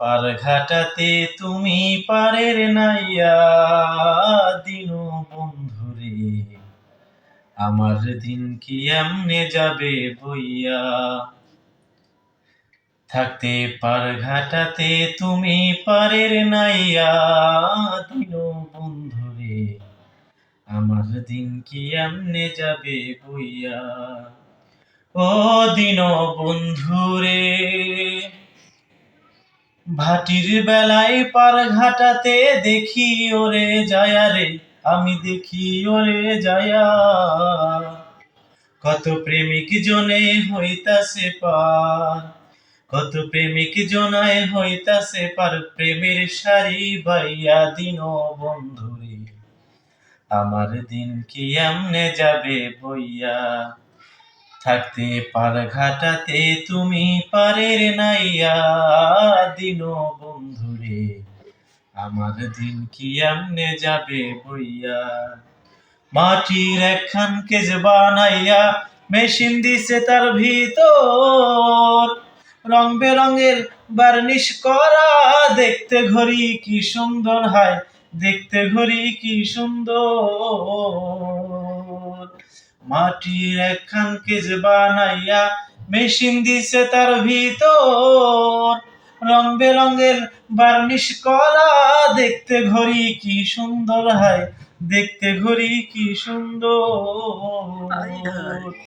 পার ঘাটাতে তুমি পারের নাইয়া দিনো বন্ধুরে, আমার দিন কি এমনে যাবে বইয়া। থাকতে পার ঘাটাতে তুমি পারের নাইয়া দিনো বন্ধুরে, আমার দিন কি এমনে যাবে বইয়া। ও দিনো বন্ধুরে, ভাটির বেলায় পার ঘাটাতে দেখি ওরে যায়া রে, আমি দেখি ওরে যায়া। কত প্রেমিক জনে হইতাছে পার, কত প্রেমিক জনায় হইতাছে পার, প্রেমের সারি বাইয়া দিনো বন্ধুরে, আমার দিন কি এমনে যাবে বইয়া। থাকতে পার ঘাটাতে তুমি পারের নাইয়া দিনো বন্ধুরে, আমার দিন কি এমনে যাবে বইয়া। মাটির একখান কেজ বানাইয়া মেশিন দিছে তার ভিতর, রং বেরঙের বার্নিশ করা, দেখতে ঘড়ি কি সুন্দর, হায় দেখতে ঘড়ি কি সুন্দর। মাটির একখান কেজ বানাইয়া মেশিন দিছে তার ভিতর, রং বেরঙের বার্নিশ করা, দেখতে ঘড়ি কি সুন্দর, হায় দেখতে ঘড়ি কি সুন্দর।